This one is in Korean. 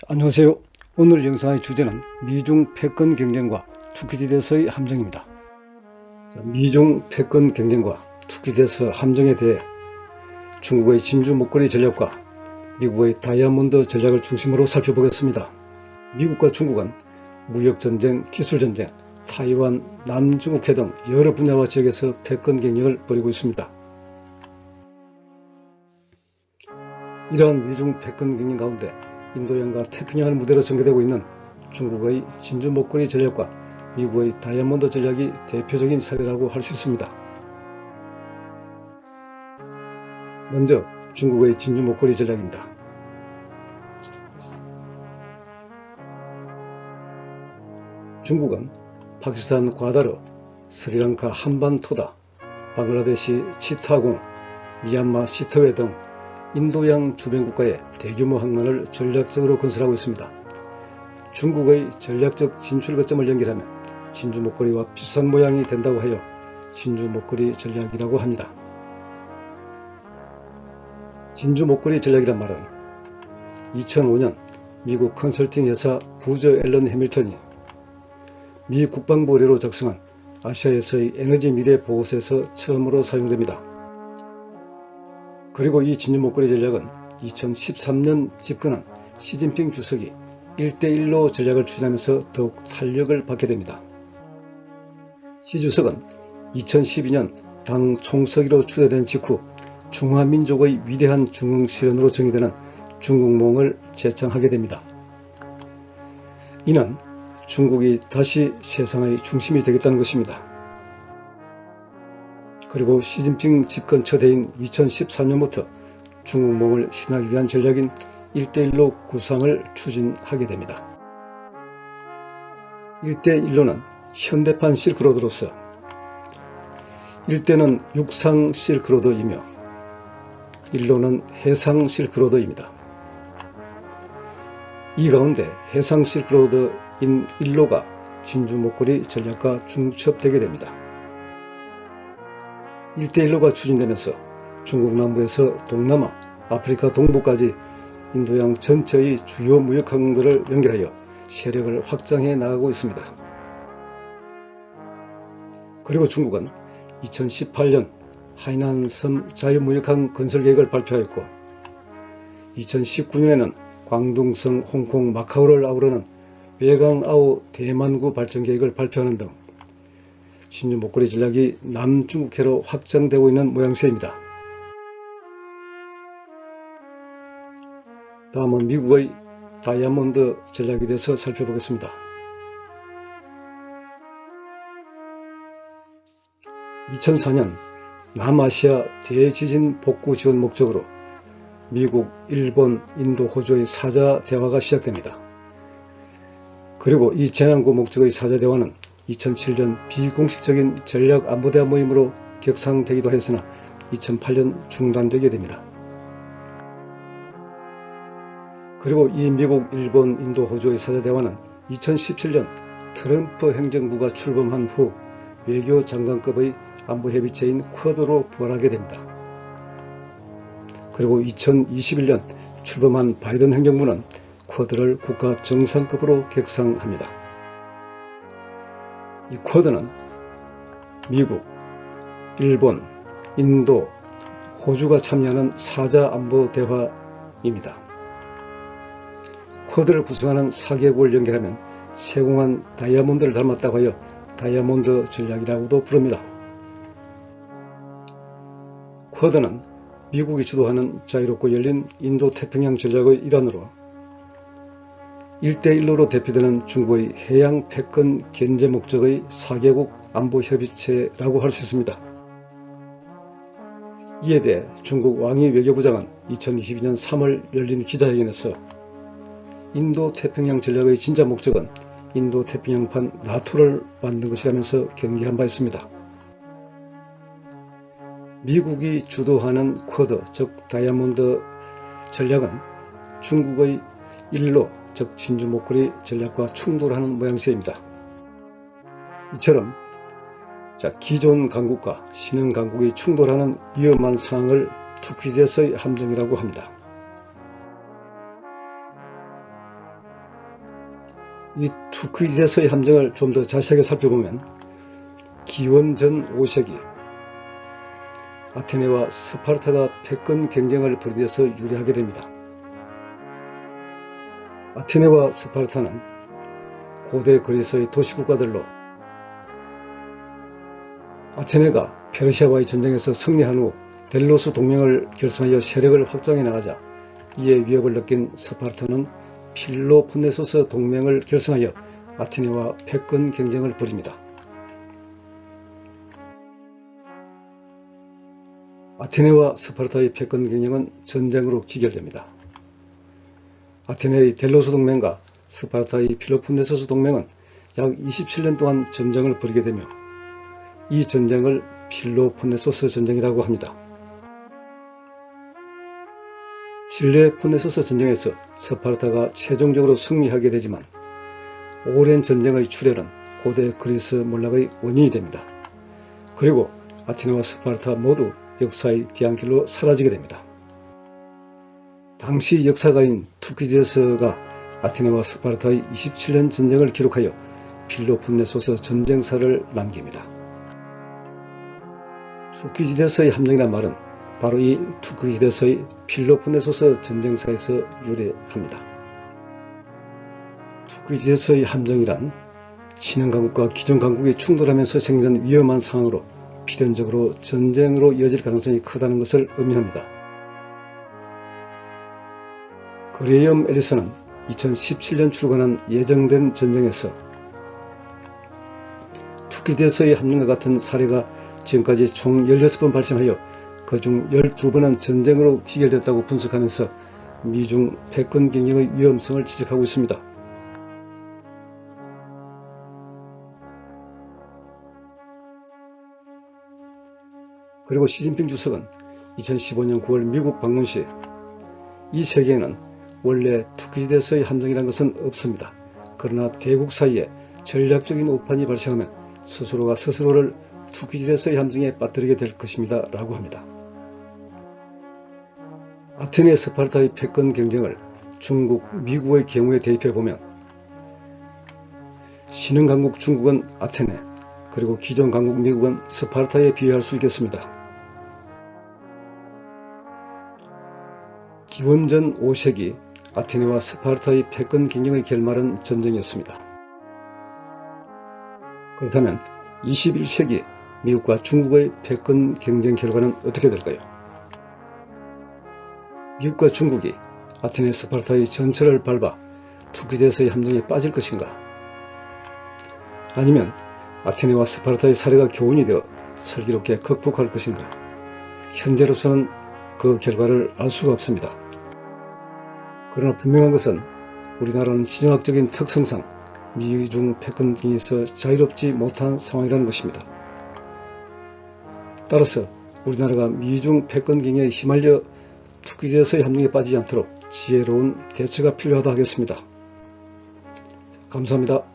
안녕하세요. 오늘 영상의 주제는 미중 패권 경쟁과 투키디드에서의 함정입니다. 미중 패권 경쟁과 투키디드에서 함정에 대해 중국의 진주 목걸이 전략과 미국의 다이아몬드 전략을 중심으로 살펴보겠습니다. 미국과 중국은 무역전쟁, 기술전쟁, 타이완, 남중국해 등 여러 분야와 지역에서 패권 경쟁을 벌이고 있습니다. 이러한 미중 패권 경쟁 가운데 인도양과 태평양을 무대로 전개되고 있는 중국의 진주 목걸이 전략과 미국의 다이아몬드 전략이 대표적인 사례라고 할 수 있습니다. 먼저 중국의 진주 목걸이 전략입니다. 중국은 파키스탄 과다르, 스리랑카 한반토다, 방글라데시 치타공, 미얀마 시터웨 등 인도양 주변 국가에 대규모 항만을 전략적으로 건설하고 있습니다. 중국의 전략적 진출 거점을 연결하면 진주 목걸이와 비슷한 모양이 된다고 하여 진주 목걸이 전략이라고 합니다. 진주 목걸이 전략이란 말은 2005년 미국 컨설팅 회사 부저 앨런 해밀턴이 미 국방부 의뢰로 작성한 아시아에서의 에너지 미래 보고서에서 처음으로 사용됩니다. 그리고 이 진주 목걸이 전략은 2013년 집권한 시진핑 주석이 1대1로 전략을 추진하면서 더욱 탄력을 받게 됩니다. 시 주석은 2012년 당 총서기로 추대된 직후 중화민족의 위대한 중흥실현으로 정의되는 중국몽을 제창하게 됩니다. 이는 중국이 다시 세상의 중심이 되겠다는 것입니다. 그리고 시진핑 집권 첫 해인 2013년부터 중국몽을 실현하기 위한 전략인 1대1로 구상을 추진하게 됩니다. 1대1로는 현대판 실크로드로서 1대는 육상 실크로드이며 1로는 해상 실크로드입니다. 이 가운데 해상 실크로드인 1로가 진주 목걸이 전략과 중첩되게 됩니다. 1대1로가 추진되면서 중국 남부에서 동남아, 아프리카 동부까지 인도양 전체의 주요 무역항들을 연결하여 세력을 확장해 나가고 있습니다. 그리고 중국은 2018년 하이난섬 자유무역항 건설 계획을 발표하였고 2019년에는 광둥성, 홍콩, 마카오를 아우르는 외강아오 대만구 발전 계획을 발표하는 등 진주 목걸이 전략이 남중국해로 확장되고 있는 모양새입니다. 다음은 미국의 다이아몬드 전략에 대해서 살펴보겠습니다. 2004년 남아시아 대지진 복구 지원 목적으로 미국, 일본, 인도, 호주의 사자 대화가 시작됩니다. 그리고 이 재난구 목적의 사자 대화는 2007년 비공식적인 전략안보대화 모임으로 격상되기도 했으나 2008년 중단되게 됩니다. 그리고 이 미국, 일본, 인도, 호주의 사자대화는 2017년 트럼프 행정부가 출범한 후 외교장관급의 안보협의체인 쿼드로 부활하게 됩니다. 그리고 2021년 출범한 바이든 행정부는 쿼드를 국가 정상급으로 격상합니다. 이 쿼드는 미국, 일본, 인도, 호주가 참여하는 사자 안보 대화입니다. 쿼드를 구성하는 4개국을 연결하면 세공한 다이아몬드를 닮았다고 하여 다이아몬드 전략이라고도 부릅니다. 쿼드는 미국이 주도하는 자유롭고 열린 인도 태평양 전략의 일환으로 1대1로로 대표되는 중국의 해양 패권 견제 목적의 4개국 안보협의체라고 할 수 있습니다. 이에 대해 중국 왕이 외교부장은 2022년 3월 열린 기자회견에서 인도 태평양 전략의 진짜 목적은 인도 태평양판 나토를 만든 것이라면서 경계한 바 있습니다. 미국이 주도하는 쿼드, 즉 다이아몬드 전략은 중국의 1로, 즉 진주 목걸이 전략과 충돌하는 모양새입니다. 이처럼 기존 강국과 신흥 강국이 충돌하는 위험한 상황을 투키디드에서의 함정이라고 합니다. 이 투키디데스의 함정을 좀 더 자세하게 살펴보면 기원 전 5세기 아테네와 스파르타가 패권 경쟁을 벌이면서 유리하게 됩니다. 아테네와 스파르타는 고대 그리스의 도시국가들로 아테네가 페르시아와의 전쟁에서 승리한 후 델로스 동맹을 결성하여 세력을 확장해 나가자 이에 위협을 느낀 스파르타는 필로폰네소스 동맹을 결성하여 아테네와 패권 경쟁을 벌입니다. 아테네와 스파르타의 패권 경쟁은 전쟁으로 기결됩니다. 아테네의 델로스 동맹과 스파르타의 필로폰네소스 동맹은 약 27년 동안 전쟁을 벌이게 되며 이 전쟁을 필로폰네소스 전쟁이라고 합니다. 필로폰네소스 전쟁에서 스파르타가 최종적으로 승리하게 되지만 오랜 전쟁의 출혈은 고대 그리스 몰락의 원인이 됩니다. 그리고 아테네와 스파르타 모두 역사의 뒤안길로 사라지게 됩니다. 당시 역사가인 투키디데스가 아테네와 스파르타의 27년 전쟁을 기록하여 필로폰네소스 전쟁사를 남깁니다. 투키디데스의 함정이란 말은 바로 이 투키디데스의 필로폰네소스 전쟁사에서 유래합니다. 투키디데스의 함정이란 신흥 강국과 기존 강국이 충돌하면서 생기는 위험한 상황으로 필연적으로 전쟁으로 이어질 가능성이 크다는 것을 의미합니다. 그레이엄 앨리슨은 2017년 출간한 예정된 전쟁에서 투키디데스의 함정과 같은 사례가 지금까지 총 16번 발생하여 그중 12번은 전쟁으로 기결됐다고 분석하면서 미중 패권 경쟁의 위험성을 지적하고 있습니다. 그리고 시진핑 주석은 2015년 9월 미국 방문 시 이 세계에는 원래 투키디데스의 함정이라는 것은 없습니다. 그러나 대국 사이에 전략적인 오판이 발생하면 스스로가 스스로를 투키디데스의 함정에 빠뜨리게 될 것입니다. 라고 합니다. 아테네 스파르타의 패권 경쟁을 중국, 미국의 경우에 대입해보면 신흥 강국 중국은 아테네, 그리고 기존 강국 미국은 스파르타에 비유할 수 있겠습니다. 기원전 5세기 아테네와 스파르타의 패권 경쟁의 결말은 전쟁이었습니다. 그렇다면 21세기 미국과 중국의 패권 경쟁 결과는 어떻게 될까요? 미국과 중국이 아테네 스파르타의 전철을 밟아 투키디데스의 함정에 빠질 것인가? 아니면 아테네와 스파르타의 사례가 교훈이 되어 슬기롭게 극복할 것인가? 현재로서는 그 결과를 알 수가 없습니다. 그러나 분명한 것은 우리나라는 지정학적인 특성상 미중 패권 경쟁에서 자유롭지 못한 상황이라는 것입니다. 따라서 우리나라가 미중 패권 경쟁에 휘말려 투키디데스의 함정에 빠지지 않도록 지혜로운 대처가 필요하다 하겠습니다. 감사합니다.